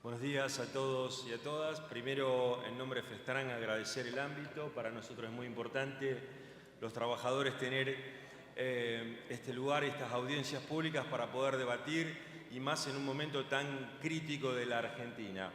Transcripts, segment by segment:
Buenos días a todos y a todas. Primero, en nombre de Festran, agradecer el ámbito. Para nosotros es muy importante, los trabajadores, tener este lugar, estas audiencias públicas para poder debatir, y más en un momento tan crítico de la Argentina.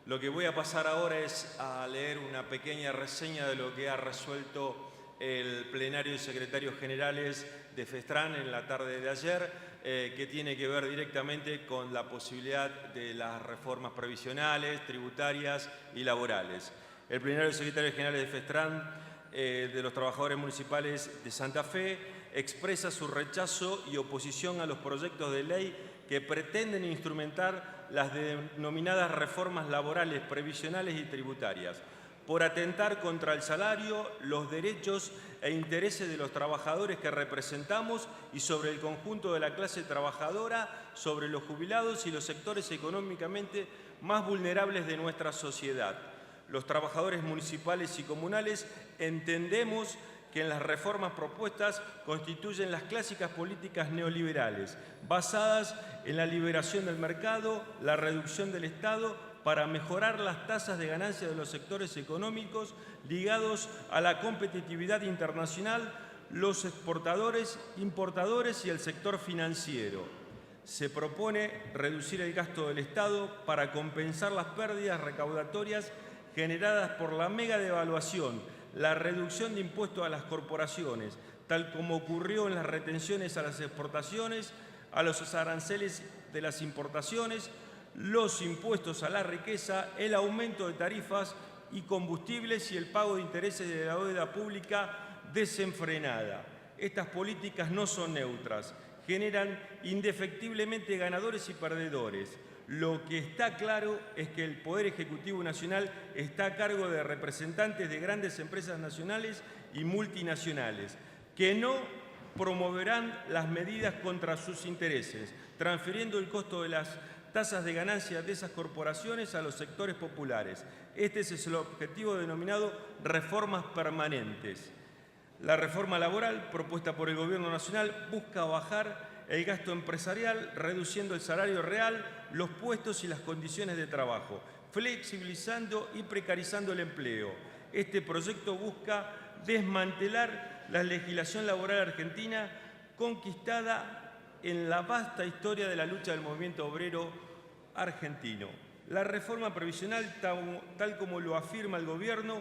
Lo que voy a pasar ahora es a leer una pequeña reseña de lo que ha resuelto el plenario de secretarios generales de Festran en la tarde de ayer, que tiene que ver directamente con la posibilidad de las reformas previsionales, tributarias y laborales. El plenario de secretarios generales de Festran, de los trabajadores municipales de Santa Fe, expresa su rechazo y oposición a los proyectos de ley que pretenden instrumentar las denominadas reformas laborales, previsionales y tributarias, por atentar contra el salario, los derechos e intereses de los trabajadores que representamos y sobre el conjunto de la clase trabajadora, sobre los jubilados y los sectores económicamente más vulnerables de nuestra sociedad. Los trabajadores municipales y comunales entendemos que en las reformas propuestas constituyen las clásicas políticas neoliberales, basadas en la liberación del mercado, la reducción del Estado, para mejorar las tasas de ganancia de los sectores económicos ligados a la competitividad internacional, los exportadores, importadores y el sector financiero. Se propone reducir el gasto del Estado para compensar las pérdidas recaudatorias generadas por la mega devaluación, la reducción de impuestos a las corporaciones, tal como ocurrió en las retenciones a las exportaciones, a los aranceles de las importaciones, los impuestos a la riqueza, el aumento de tarifas y combustibles y el pago de intereses de la deuda pública desenfrenada. Estas políticas no son neutras, generan indefectiblemente ganadores y perdedores. Lo que está claro es que el Poder Ejecutivo Nacional está a cargo de representantes de grandes empresas nacionales y multinacionales, que no promoverán las medidas contra sus intereses, transfiriendo el costo de las tasas de ganancia de esas corporaciones a los sectores populares. Este es el objetivo denominado reformas permanentes. La reforma laboral propuesta por el Gobierno Nacional busca bajar el gasto empresarial, reduciendo el salario real, los puestos y las condiciones de trabajo, flexibilizando y precarizando el empleo. Este proyecto busca desmantelar la legislación laboral argentina conquistada en la vasta historia de la lucha del movimiento obrero argentino. La reforma previsional, tal como lo afirma el Gobierno,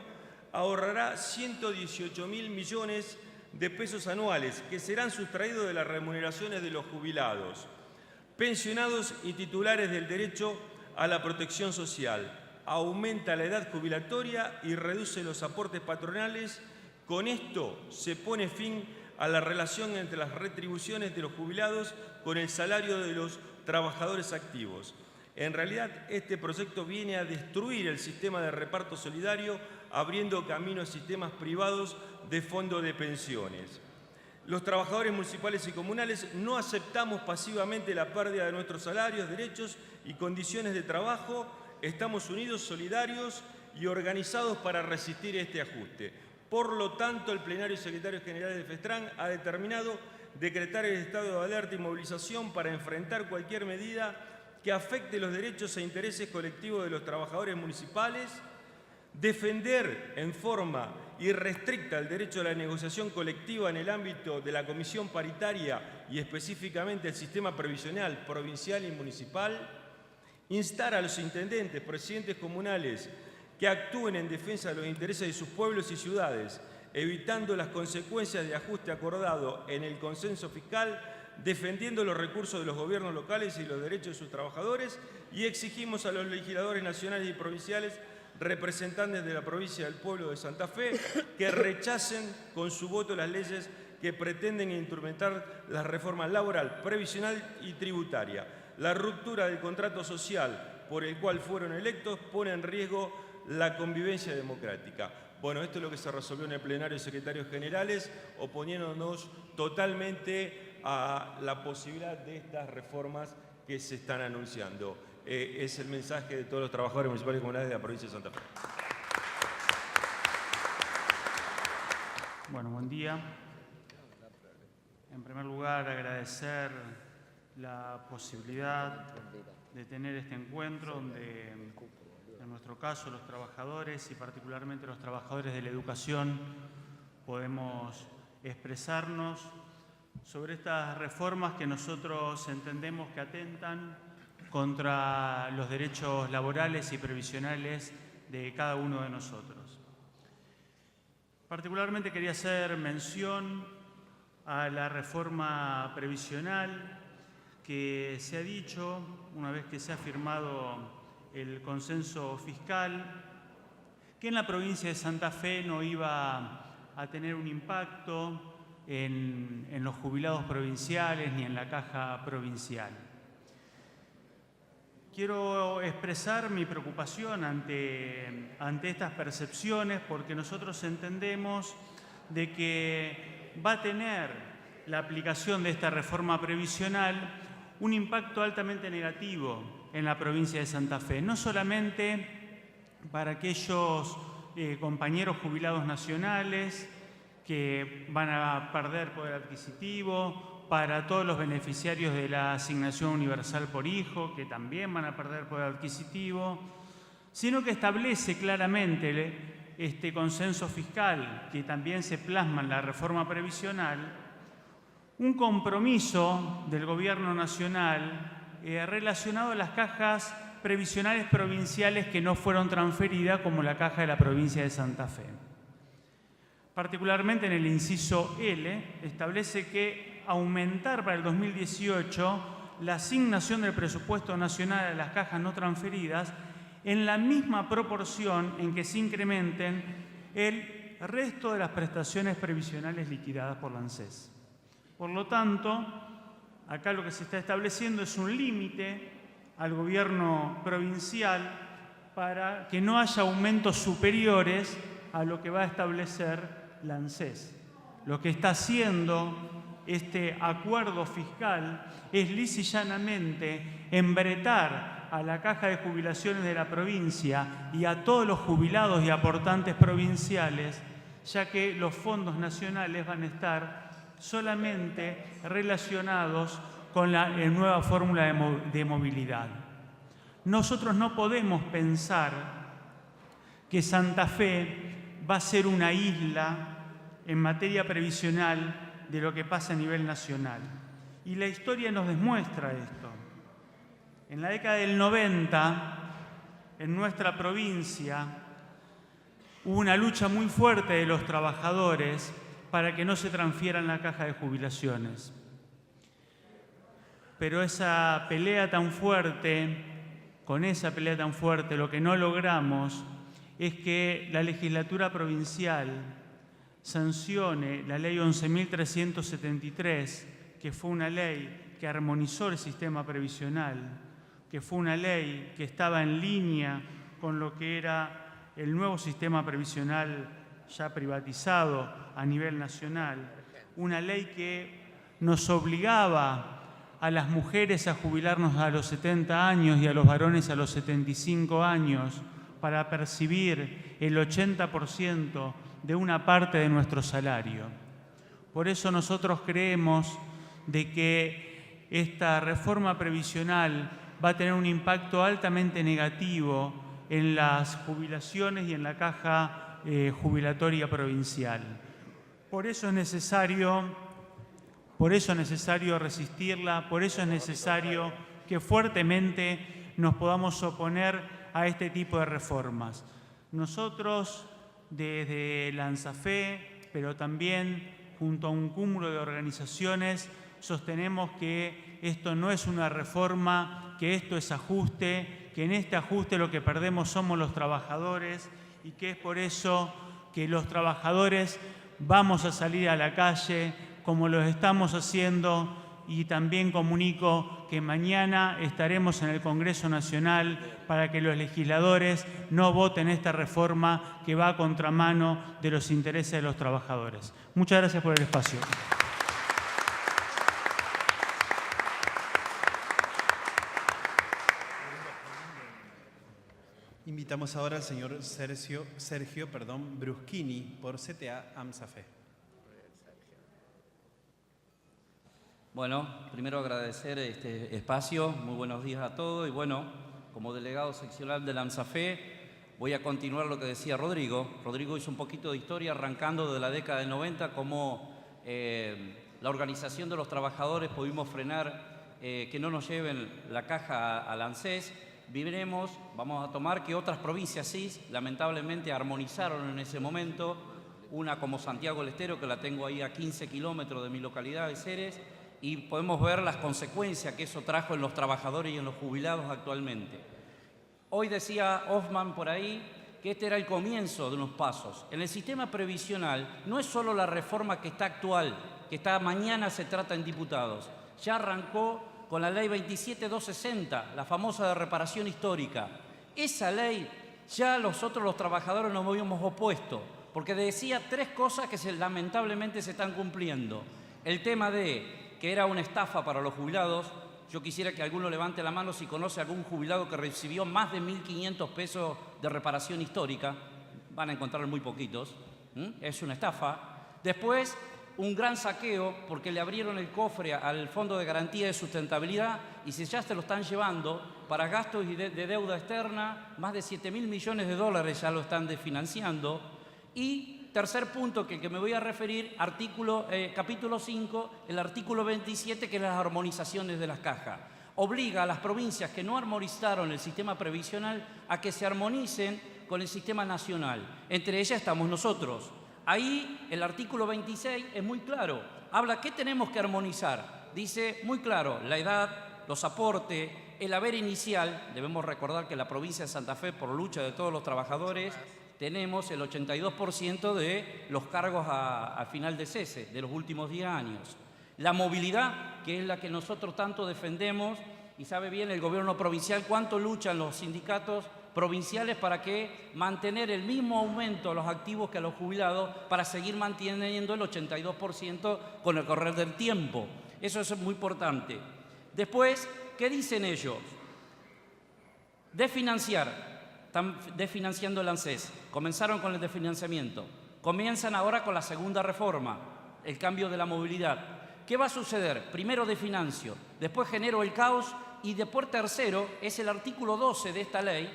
ahorrará 118.000 millones de pesos anuales que serán sustraídos de las remuneraciones de los jubilados, pensionados y titulares del derecho a la protección social. Aumenta la edad jubilatoria y reduce los aportes patronales. Con esto se pone fin a la relación entre las retribuciones de los jubilados con el salario de los trabajadores activos. En realidad, este proyecto viene a destruir el sistema de reparto solidario, abriendo camino a sistemas privados de fondo de pensiones. Los trabajadores municipales y comunales no aceptamos pasivamente la pérdida de nuestros salarios, derechos y condiciones de trabajo. Estamos unidos, solidarios y organizados para resistir este ajuste. Por lo tanto, el plenario de secretarios generales de Festran ha determinado decretar el estado de alerta y movilización para enfrentar cualquier medida que afecte los derechos e intereses colectivos de los trabajadores municipales, defender en forma irrestricta el derecho a la negociación colectiva en el ámbito de la comisión paritaria y específicamente el sistema previsional provincial y municipal, instar a los intendentes, presidentes comunales que actúen en defensa de los intereses de sus pueblos y ciudades, evitando las consecuencias de ajuste acordado en el consenso fiscal, defendiendo los recursos de los gobiernos locales y los derechos de sus trabajadores, y exigimos a los legisladores nacionales y provinciales, representantes de la provincia del pueblo de Santa Fe, que rechacen con su voto las leyes que pretenden instrumentar la reforma laboral, previsional y tributaria. La ruptura del contrato social por el cual fueron electos pone en riesgo la convivencia democrática. Bueno, esto es lo que se resolvió en el plenario de secretarios generales, oponiéndonos totalmente a la posibilidad de estas reformas que se están anunciando. Es el mensaje de todos los trabajadores municipales y comunales de la provincia de Santa Fe. Bueno, buen día. En primer lugar, agradecer la posibilidad de tener este encuentro donde nuestro caso los trabajadores y particularmente los trabajadores de la educación, podemos expresarnos sobre estas reformas que nosotros entendemos que atentan contra los derechos laborales y previsionales de cada uno de nosotros. Particularmente quería hacer mención a la reforma previsional que se ha dicho, una vez que se ha firmado el consenso fiscal, que en la provincia de Santa Fe no iba a tener un impacto en los jubilados provinciales ni en la caja provincial. Quiero expresar mi preocupación ante estas percepciones porque nosotros entendemos de que va a tener la aplicación de esta reforma previsional un impacto altamente negativo en la provincia de Santa Fe, no solamente para aquellos compañeros jubilados nacionales que van a perder poder adquisitivo, para todos los beneficiarios de la asignación universal por hijo, que también van a perder poder adquisitivo, sino que establece claramente este consenso fiscal, que también se plasma en la reforma previsional, un compromiso del Gobierno Nacional relacionado a las cajas previsionales provinciales que no fueron transferidas, como la caja de la provincia de Santa Fe. Particularmente en el inciso L, establece que aumentar para el 2018 la asignación del presupuesto nacional a las cajas no transferidas en la misma proporción en que se incrementen el resto de las prestaciones previsionales liquidadas por la ANSES. Por lo tanto, acá lo que se está estableciendo es un límite al gobierno provincial para que no haya aumentos superiores a lo que va a establecer la ANSES. Lo que está haciendo este acuerdo fiscal es lisa y llanamente embretar a la caja de jubilaciones de la provincia y a todos los jubilados y aportantes provinciales, ya que los fondos nacionales van a estar solamente relacionados con la nueva fórmula de movilidad. Nosotros no podemos pensar que Santa Fe va a ser una isla en materia previsional de lo que pasa a nivel nacional. Y la historia nos demuestra esto. En la década del 90, en nuestra provincia, hubo una lucha muy fuerte de los trabajadores para que no se transfieran la caja de jubilaciones. Pero esa pelea tan fuerte, con esa pelea tan fuerte, lo que no logramos es que la legislatura provincial sancione la ley 11.373, que fue una ley que armonizó el sistema previsional, que fue una ley que estaba en línea con lo que era el nuevo sistema previsional ya privatizado a nivel nacional, una ley que nos obligaba a las mujeres a jubilarnos a los 70 años y a los varones a los 75 años para percibir el 80% de una parte de nuestro salario. Por eso nosotros creemos de que esta reforma previsional va a tener un impacto altamente negativo en las jubilaciones y en la caja jubilatoria provincial. Por eso es necesario resistirla, por eso es necesario que fuertemente nos podamos oponer a este tipo de reformas. Nosotros, desde la ANSAFE, pero también junto a un cúmulo de organizaciones, sostenemos que esto no es una reforma, que esto es ajuste, que en este ajuste lo que perdemos somos los trabajadores y que es por eso que los trabajadores vamos a salir a la calle como lo estamos haciendo, y también comunico que mañana estaremos en el Congreso Nacional para que los legisladores no voten esta reforma que va a contramano de los intereses de los trabajadores. Muchas gracias por el espacio. Invitamos ahora al señor Sergio Bruschini por CTA AMSAFE. Bueno, primero agradecer este espacio, muy buenos días a todos y bueno, como delegado seccional de la AMSAFE, voy a continuar lo que decía Rodrigo. Rodrigo hizo un poquito de historia arrancando de la década del 90, cómo la organización de los trabajadores pudimos frenar que no nos lleven la caja al ANSES. Vamos a tomar que otras provincias sí, lamentablemente armonizaron en ese momento, una como Santiago del Estero, que la tengo ahí a 15 kilómetros de mi localidad de Ceres, y podemos ver las consecuencias que eso trajo en los trabajadores y en los jubilados actualmente. Hoy decía Hoffman por ahí que este era el comienzo de unos pasos. En el sistema previsional no es solo la reforma que está actual, que está mañana se trata en diputados, ya arrancó con la ley 27260, la famosa de reparación histórica. Esa ley ya nosotros los trabajadores nos habíamos opuesto, porque decía tres cosas que lamentablemente se están cumpliendo. El tema de que era una estafa para los jubilados. Yo quisiera que alguno levante la mano si conoce algún jubilado que recibió más de 1.500 pesos de reparación histórica. Van a encontrar muy poquitos. Es una estafa. Después, un gran saqueo porque le abrieron el cofre al Fondo de Garantía de Sustentabilidad y si ya se lo están llevando para gastos de deuda externa, más de 7.000 millones de dólares ya lo están desfinanciando. Y tercer punto que me voy a referir, capítulo 5, el artículo 27, que es las armonizaciones de las cajas. Obliga a las provincias que no armonizaron el sistema previsional a que se armonicen con el sistema nacional. Entre ellas estamos nosotros. Ahí el artículo 26 es muy claro. Habla qué tenemos que armonizar. Dice muy claro, la edad, los aportes, el haber inicial. Debemos recordar que la provincia de Santa Fe, por lucha de todos los trabajadores, tenemos el 82% de los cargos a final de cese de los últimos 10 años. La movilidad, que es la que nosotros tanto defendemos, y sabe bien el gobierno provincial cuánto luchan los sindicatos provinciales para que mantener el mismo aumento a los activos que a los jubilados para seguir manteniendo el 82% con el correr del tiempo. Eso es muy importante. Después, ¿qué dicen ellos? Desfinanciar. Están desfinanciando el ANSES. Comenzaron con el desfinanciamiento. Comienzan ahora con la segunda reforma, el cambio de la movilidad. ¿Qué va a suceder? Primero desfinancio, después genero el caos y después tercero es el artículo 12 de esta ley,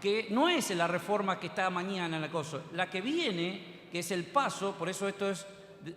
que no es la reforma que está mañana en la cosa. La que viene, que es el paso, por eso esto es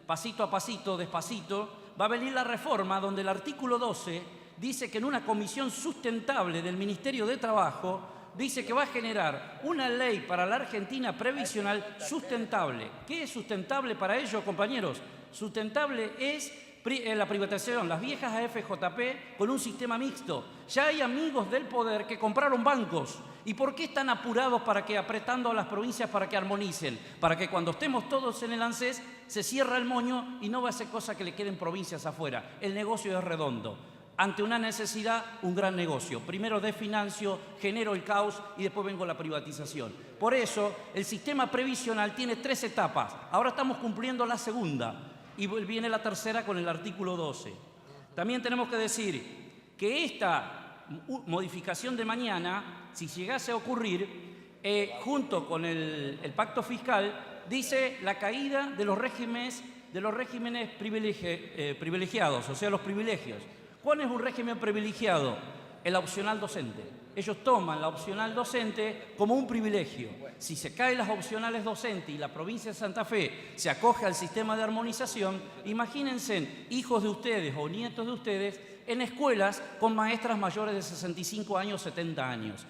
pasito a pasito, despacito, va a venir la reforma donde el artículo 12 dice que en una comisión sustentable del Ministerio de Trabajo dice que va a generar una ley para la Argentina previsional sustentable. ¿Qué es sustentable para ellos, compañeros? Sustentable es la privatización, las viejas AFJP con un sistema mixto. Ya hay amigos del poder que compraron bancos. ¿Y por qué están apurados apretando a las provincias para que armonicen? Para que cuando estemos todos en el ANSES se cierra el moño y no va a ser cosa que le queden provincias afuera. El negocio es redondo. Ante una necesidad, un gran negocio. Primero desfinancio, genero el caos y después vengo la privatización. Por eso, el sistema previsional tiene 3 etapas. Ahora estamos cumpliendo la segunda y viene la tercera con el artículo 12. También tenemos que decir que esta modificación de mañana, si llegase a ocurrir, junto con el pacto fiscal, dice la caída de los regímenes privilegiados, o sea, los privilegios. ¿Cuál es un régimen privilegiado? El opcional docente. Ellos toman la opcional docente como un privilegio. Si se caen las opcionales docentes y la provincia de Santa Fe se acoge al sistema de armonización, imagínense hijos de ustedes o nietos de ustedes en escuelas con maestras mayores de 65 años, 70 años.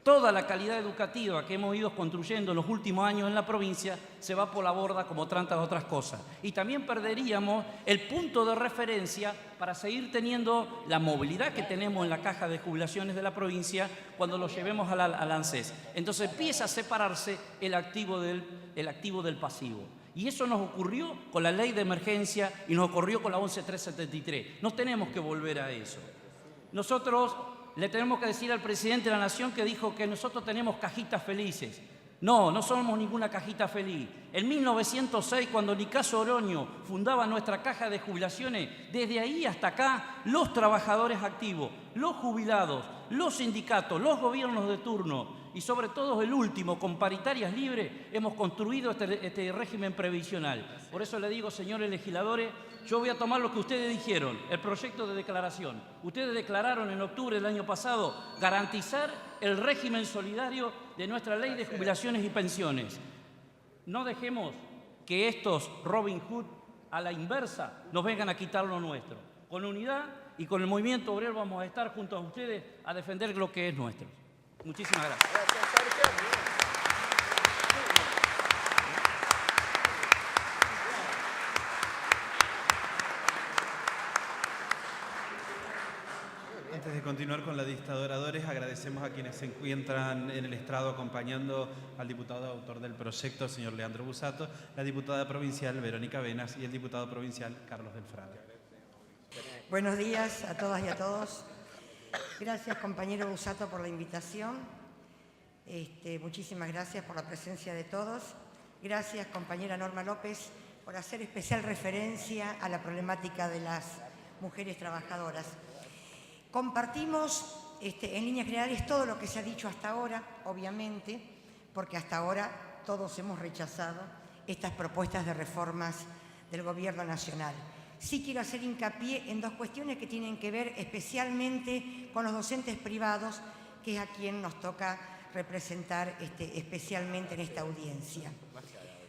Toda la calidad educativa que hemos ido construyendo en los últimos años en la provincia se va por la borda como tantas otras cosas. Y también perderíamos el punto de referencia para seguir teniendo la movilidad que tenemos en la caja de jubilaciones de la provincia cuando lo llevemos al ANSES. Entonces empieza a separarse el activo del pasivo. Y eso nos ocurrió con la ley de emergencia y nos ocurrió con la 11373. No tenemos que volver a eso. Nosotros le tenemos que decir al presidente de la Nación que dijo que nosotros tenemos cajitas felices. No, no somos ninguna cajita feliz. En 1906, cuando Nicasio Oroño fundaba nuestra caja de jubilaciones, desde ahí hasta acá, los trabajadores activos, los jubilados, los sindicatos, los gobiernos de turno y sobre todo el último, con paritarias libres, hemos construido este régimen previsional. Por eso le digo, señores legisladores, yo voy a tomar lo que ustedes dijeron, el proyecto de declaración. Ustedes declararon en octubre del año pasado garantizar el régimen solidario de nuestra ley de jubilaciones y pensiones. No dejemos que estos Robin Hood a la inversa nos vengan a quitar lo nuestro. Con unidad y con el movimiento obrero vamos a estar junto a ustedes a defender lo que es nuestro. Muchísimas gracias. Antes de continuar con la lista de oradores, agradecemos a quienes se encuentran en el estrado acompañando al diputado autor del proyecto, señor Leandro Busato, la diputada provincial Verónica Venas y el diputado provincial Carlos del Frade. Buenos días a todas y a todos. Gracias, compañero Busato, por la invitación. Muchísimas gracias por la presencia de todos. Gracias, compañera Norma López, por hacer especial referencia a la problemática de las mujeres trabajadoras. Compartimos en líneas generales todo lo que se ha dicho hasta ahora, obviamente, porque hasta ahora todos hemos rechazado estas propuestas de reformas del Gobierno Nacional. Sí quiero hacer hincapié en dos cuestiones que tienen que ver especialmente con los docentes privados, que es a quien nos toca representar especialmente en esta audiencia.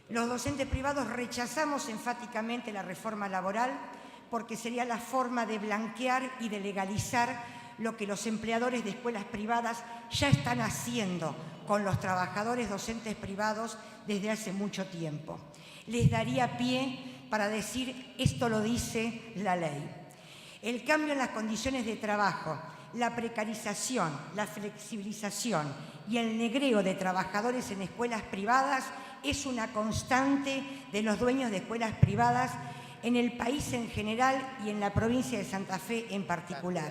Los docentes privados rechazamos enfáticamente la reforma laboral porque sería la forma de blanquear y de legalizar lo que los empleadores de escuelas privadas ya están haciendo con los trabajadores docentes privados desde hace mucho tiempo. Les daría pie para decir, esto lo dice la ley. El cambio en las condiciones de trabajo, la precarización, la flexibilización y el negreo de trabajadores en escuelas privadas es una constante de los dueños de escuelas privadas en el país en general y en la provincia de Santa Fe en particular.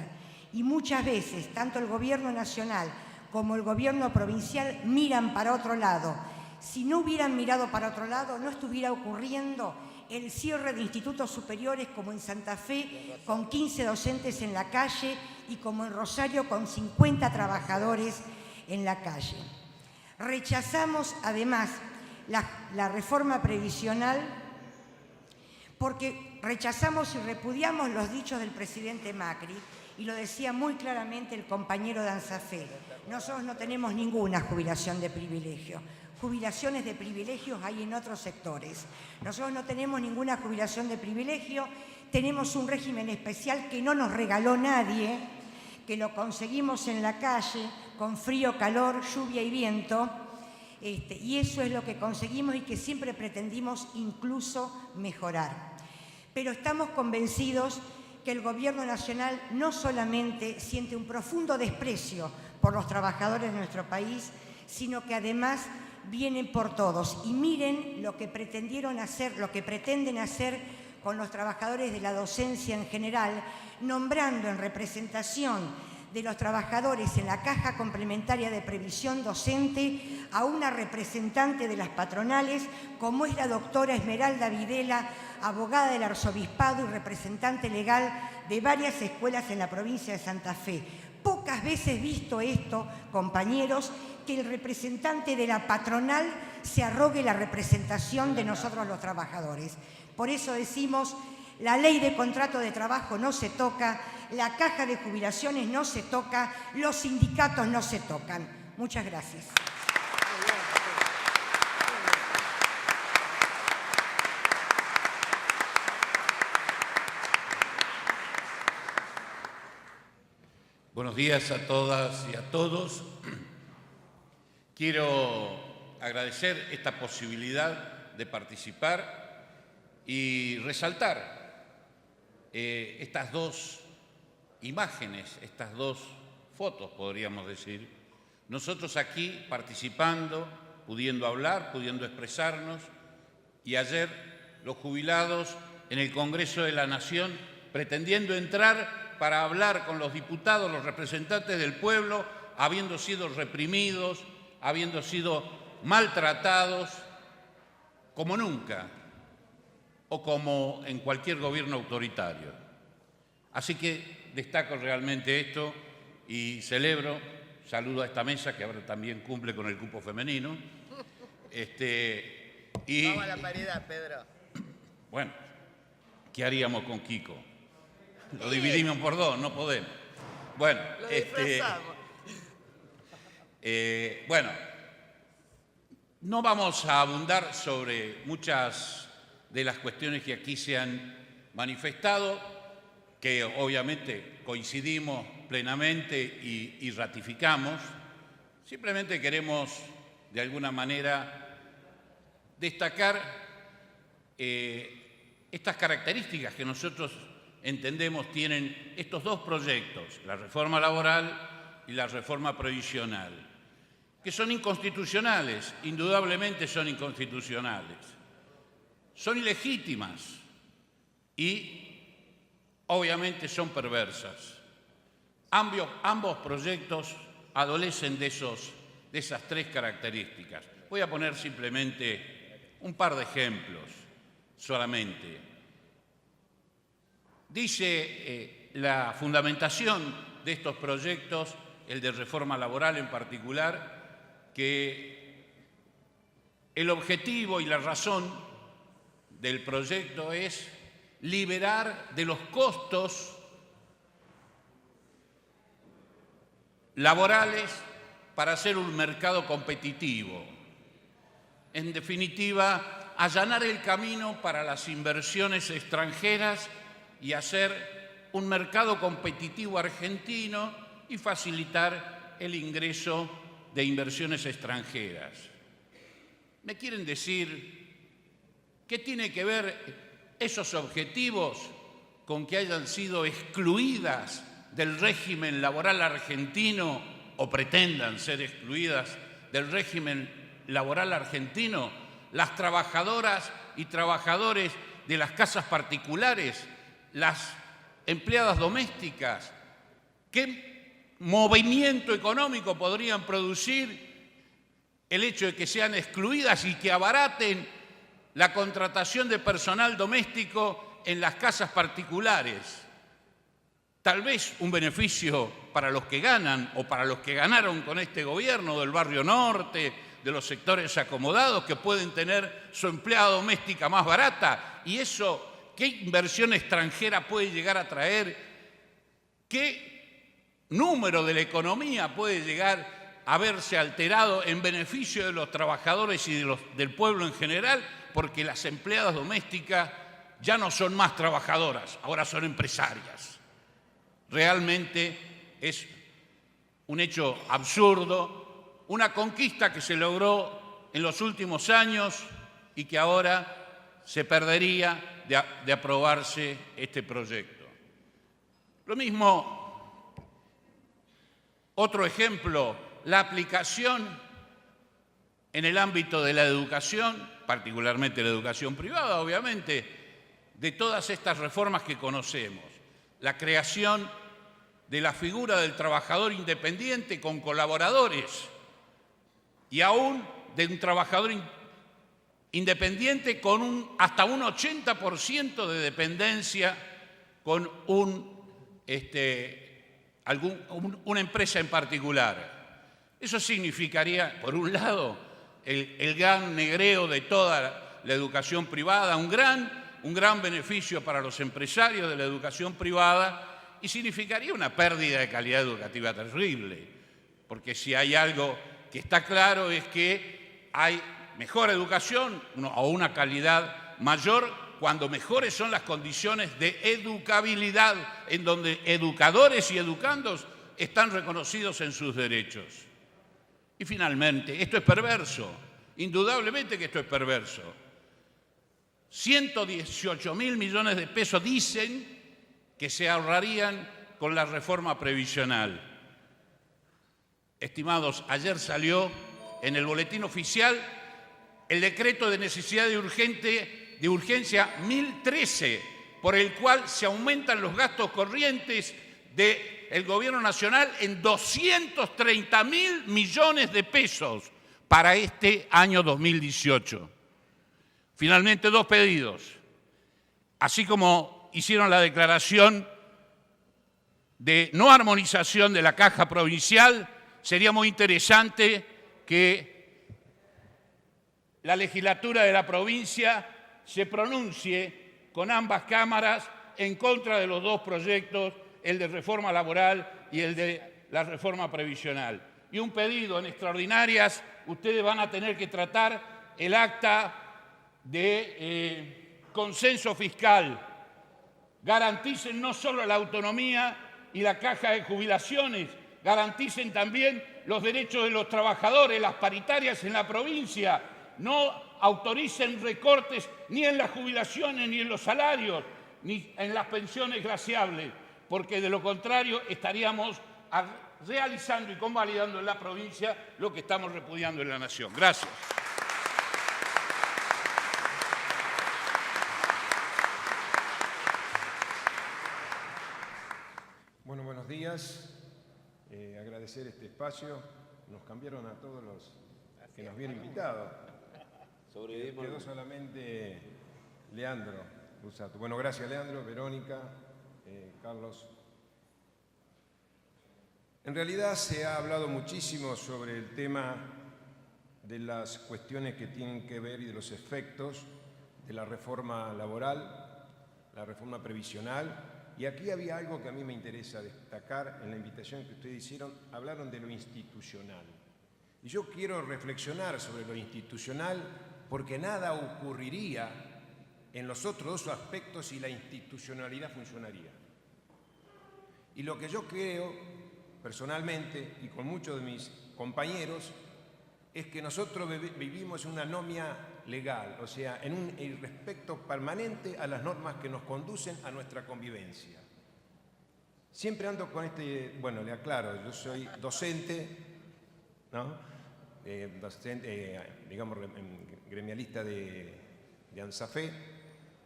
Y muchas veces, tanto el Gobierno nacional como el Gobierno provincial miran para otro lado. Si no hubieran mirado para otro lado, no estuviera ocurriendo el cierre de institutos superiores como en Santa Fe, con 15 docentes en la calle, y como en Rosario, con 50 trabajadores en la calle. Rechazamos, además, la reforma previsional porque rechazamos y repudiamos los dichos del presidente Macri, y lo decía muy claramente el compañero de ANSAFE. Nosotros no tenemos ninguna jubilación de privilegio. Jubilaciones de privilegios hay en otros sectores. Nosotros no tenemos ninguna jubilación de privilegio, tenemos un régimen especial que no nos regaló nadie, que lo conseguimos en la calle, con frío, calor, lluvia y viento, y eso es lo que conseguimos y que siempre pretendimos incluso mejorar. Pero estamos convencidos que el Gobierno Nacional no solamente siente un profundo desprecio por los trabajadores de nuestro país, sino que además vienen por todos. Y miren lo que pretendieron hacer, lo que pretenden hacer con los trabajadores de la docencia en general, nombrando en representación de los trabajadores en la Caja Complementaria de Previsión Docente a una representante de las patronales, como es la doctora Esmeralda Videla, abogada del Arzobispado y representante legal de varias escuelas en la provincia de Santa Fe. Pocas veces visto esto, compañeros, que el representante de la patronal se arrogue la representación de nosotros los trabajadores. Por eso decimos, la ley de contrato de trabajo no se toca, la caja de jubilaciones no se toca, los sindicatos no se tocan. Muchas gracias. Buenos días a todas y a todos. Quiero agradecer esta posibilidad de participar y resaltar estas dos imágenes, estas dos fotos, podríamos decir. Nosotros aquí participando, pudiendo hablar, pudiendo expresarnos, y ayer los jubilados en el Congreso de la Nación pretendiendo entrar para hablar con los diputados, los representantes del pueblo, habiendo sido reprimidos, habiendo sido maltratados, como nunca, o como en cualquier gobierno autoritario. Así que destaco realmente esto y celebro, saludo a esta mesa que ahora también cumple con el cupo femenino. Vamos a la paridad, Pedro. Bueno, ¿qué haríamos con Kiko? Lo dividimos por dos, no podemos. Bueno, Lo disfrazamos. bueno, no vamos a abundar sobre muchas de las cuestiones que aquí se han manifestado, que obviamente coincidimos plenamente y ratificamos. Simplemente queremos, de alguna manera, destacar estas características que nosotros entendemos tienen estos dos proyectos, la reforma laboral y la reforma previsional, que son inconstitucionales, indudablemente son inconstitucionales, son ilegítimas y obviamente son perversas. Ambos proyectos adolecen de esas tres características. Voy a poner simplemente un par de ejemplos solamente. Dice la fundamentación de estos proyectos, el de reforma laboral en particular, que el objetivo y la razón del proyecto es liberar de los costos laborales para hacer un mercado competitivo. En definitiva, allanar el camino para las inversiones extranjeras y hacer un mercado competitivo argentino y facilitar el ingreso de inversiones extranjeras. ¿Me quieren decir qué tiene que ver esos objetivos con que hayan sido excluidas del régimen laboral argentino o pretendan ser excluidas del régimen laboral argentino las trabajadoras y trabajadores de las casas particulares, las empleadas domésticas? ¿Qué movimiento económico podrían producir el hecho de que sean excluidas y que abaraten la contratación de personal doméstico en las casas particulares? Tal vez un beneficio para los que ganan o para los que ganaron con este gobierno del barrio norte, de los sectores acomodados, que pueden tener su empleada doméstica más barata. ¿Y eso qué inversión extranjera puede llegar a traer? ¿Qué número de la economía puede llegar a verse alterado en beneficio de los trabajadores y del pueblo en general? Porque las empleadas domésticas ya no son más trabajadoras, ahora son empresarias. Realmente es un hecho absurdo, una conquista que se logró en los últimos años y que ahora se perdería de aprobarse este proyecto. Lo mismo, otro ejemplo, la aplicación en el ámbito de la educación, particularmente la educación privada, obviamente, de todas estas reformas que conocemos. La creación de la figura del trabajador independiente con colaboradores y aún de un trabajador independiente con hasta un 80% de dependencia con una empresa en particular. Eso significaría, por un lado, el gran negreo de toda la educación privada, un gran beneficio para los empresarios de la educación privada, y significaría una pérdida de calidad educativa terrible, porque si hay algo que está claro es que hay mejor educación o una calidad mayor cuando mejores son las condiciones de educabilidad, en donde educadores y educandos están reconocidos en sus derechos. Y finalmente, esto es perverso, indudablemente que esto es perverso. 118.000 millones de pesos dicen que se ahorrarían con la reforma previsional. Estimados, ayer salió en el boletín oficial el decreto de necesidad de urgencia 1013, por el cual se aumentan los gastos corrientes del Gobierno Nacional en 230.000 millones de pesos para este año 2018. Finalmente, dos pedidos. Así como hicieron la declaración de no armonización de la caja provincial, sería muy interesante que la legislatura de la provincia se pronuncie con ambas cámaras en contra de los dos proyectos, el de reforma laboral y el de la reforma previsional. Y un pedido: en extraordinarias ustedes van a tener que tratar el acta de consenso fiscal. Garanticen no solo la autonomía y la caja de jubilaciones, garanticen también los derechos de los trabajadores, las paritarias en la provincia. No autoricen recortes ni en las jubilaciones, ni en los salarios, ni en las pensiones glaciables, porque de lo contrario estaríamos realizando y convalidando en la provincia lo que estamos repudiando en la nación. Gracias. Bueno, buenos días. Agradecer este espacio. Nos cambiaron a todos los que nos habían invitado. Quedó solamente Leandro Busato. Bueno, gracias Leandro, Verónica, Carlos. En realidad se ha hablado muchísimo sobre el tema de las cuestiones que tienen que ver y de los efectos de la reforma laboral, la reforma previsional. Y aquí había algo que a mí me interesa destacar en la invitación que ustedes hicieron. Hablaron de lo institucional. Y yo quiero reflexionar sobre lo institucional porque nada ocurriría en los otros dos aspectos si la institucionalidad funcionaría. Y lo que yo creo, personalmente, y con muchos de mis compañeros, es que nosotros vivimos en una anomia legal, o sea, en un irrespeto permanente a las normas que nos conducen a nuestra convivencia. Siempre ando con bueno, le aclaro, yo soy docente, ¿no? Digamos, gremialista de ANSAFE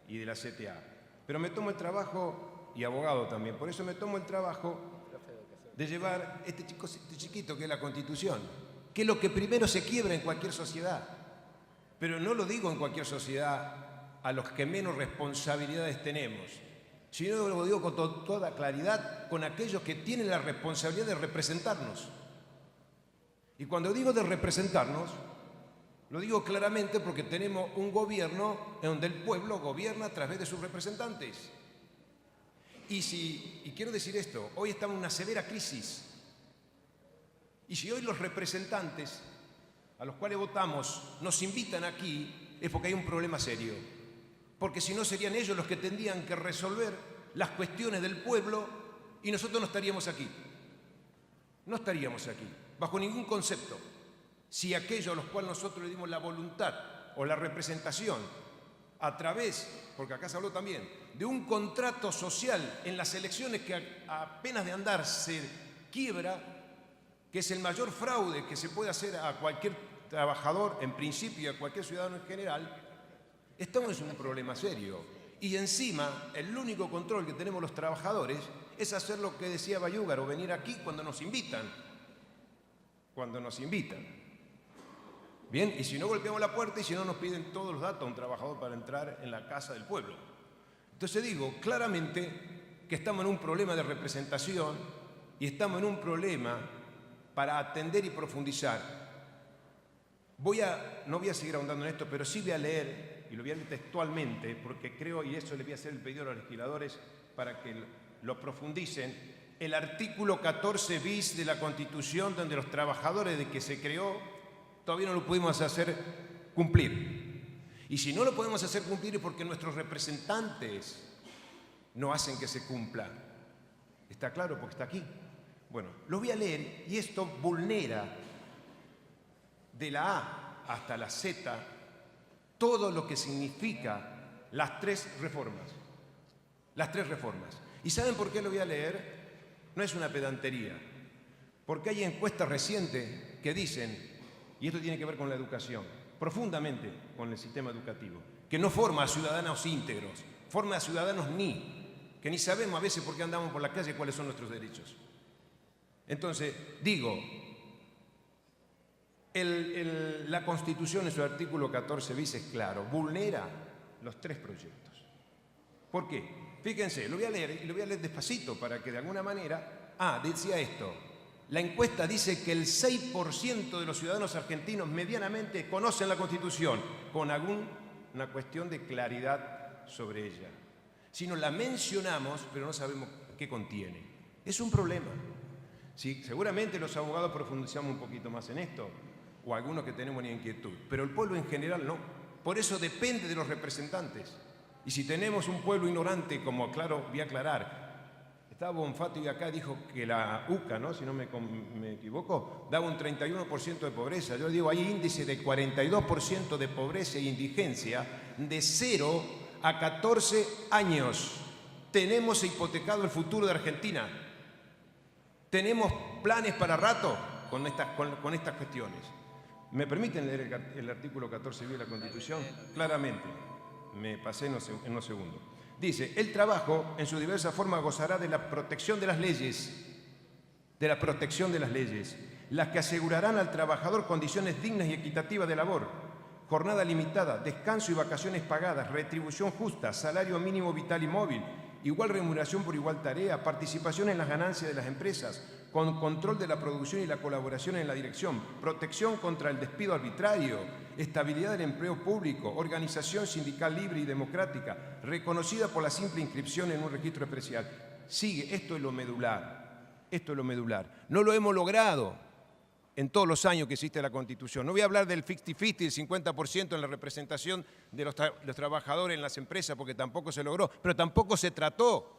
y de la CTA. Pero me tomo el trabajo, y abogado también, por eso me tomo el trabajo de llevar este chiquito que es la Constitución, que es lo que primero se quiebra en cualquier sociedad. Pero no lo digo en cualquier sociedad a los que menos responsabilidades tenemos, sino lo digo con toda claridad con aquellos que tienen la responsabilidad de representarnos. Y cuando digo de representarnos, lo digo claramente porque tenemos un gobierno en donde el pueblo gobierna a través de sus representantes. Y quiero decir esto, hoy estamos en una severa crisis. Y si hoy los representantes a los cuales votamos nos invitan aquí, es porque hay un problema serio. Porque si no serían ellos los que tendrían que resolver las cuestiones del pueblo y nosotros no estaríamos aquí. No estaríamos aquí, bajo ningún concepto. Si aquellos a los cuales nosotros le dimos la voluntad o la representación a través, porque acá se habló también, de un contrato social en las elecciones que apenas de andar se quiebra, que es el mayor fraude que se puede hacer a cualquier trabajador en principio y a cualquier ciudadano en general, estamos en un problema serio. Y encima, el único control que tenemos los trabajadores es hacer lo que decía Bayúgaro, venir aquí cuando nos invitan. Cuando nos invitan. Bien, y si no golpeamos la puerta y si no nos piden todos los datos a un trabajador para entrar en la casa del pueblo. Entonces digo claramente que estamos en un problema de representación y estamos en un problema para atender y profundizar. No voy a seguir ahondando en esto, pero sí voy a leer, y lo voy a leer textualmente, porque creo, y eso le voy a hacer el pedido a los legisladores para que lo profundicen, el artículo 14 bis de la Constitución, donde los trabajadores de que se creó todavía no lo pudimos hacer cumplir. Y si no lo podemos hacer cumplir es porque nuestros representantes no hacen que se cumpla. ¿Está claro? Porque está aquí. Bueno, lo voy a leer y esto vulnera de la A hasta la Z todo lo que significa las tres reformas. Las tres reformas. ¿Y saben por qué lo voy a leer? No es una pedantería. Porque hay encuestas recientes que dicen, y esto tiene que ver con la educación, profundamente con el sistema educativo, que no forma a ciudadanos íntegros, forma a ciudadanos que ni sabemos a veces por qué andamos por la calle cuáles son nuestros derechos. Entonces, digo, la Constitución en su artículo 14 bis es claro, vulnera los tres proyectos. ¿Por qué? fíjense, lo voy a leer y lo voy a leer despacito para que de alguna manera... decía esto. La encuesta dice que el 6% de los ciudadanos argentinos medianamente conocen la Constitución, con alguna cuestión de claridad sobre ella. Si no la mencionamos, pero no sabemos qué contiene. Es un problema. Sí, seguramente los abogados profundizamos un poquito más en esto, o algunos que tenemos una inquietud, pero el pueblo en general no. Por eso depende de los representantes. Y si tenemos un pueblo ignorante, como voy a aclarar, estaba Bonfato y acá dijo que la UCA, ¿no? Si no me equivoco, daba un 31% de pobreza. Yo digo, hay índice de 42% de pobreza e indigencia de 0 a 14 años. Tenemos hipotecado el futuro de Argentina. Tenemos planes para rato con estas cuestiones. ¿Me permiten leer el artículo 14 de la Constitución? Claramente, me pasé en unos segundos. Dice, el trabajo en su diversa forma gozará de la protección de las leyes, las que asegurarán al trabajador condiciones dignas y equitativas de labor, jornada limitada, descanso y vacaciones pagadas, retribución justa, salario mínimo vital y móvil, igual remuneración por igual tarea, participación en las ganancias de las empresas, con control de la producción y la colaboración en la dirección, protección contra el despido arbitrario, estabilidad del empleo público, organización sindical libre y democrática, reconocida por la simple inscripción en un registro especial. Sigue, esto es lo medular, No lo hemos logrado en todos los años que existe la Constitución. No voy a hablar del 50-50, el 50% en la representación de los trabajadores en las empresas, porque tampoco se logró, pero tampoco se trató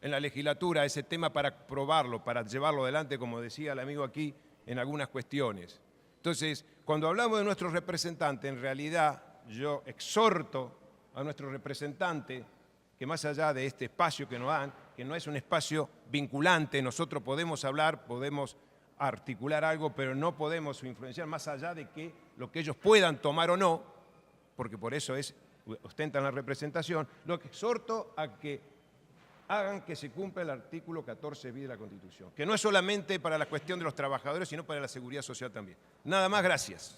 en la legislatura ese tema para probarlo, para llevarlo adelante, como decía el amigo aquí, en algunas cuestiones. Entonces, cuando hablamos de nuestros representantes, en realidad yo exhorto a nuestros representantes que más allá de este espacio que nos dan, que no es un espacio vinculante, nosotros podemos hablar, podemos articular algo, pero no podemos influenciar más allá de que lo que ellos puedan tomar o no, porque por eso ostentan la representación, lo que exhorto a que hagan que se cumpla el artículo 14 bis de la Constitución, que no es solamente para la cuestión de los trabajadores, sino para la seguridad social también. Nada más, gracias.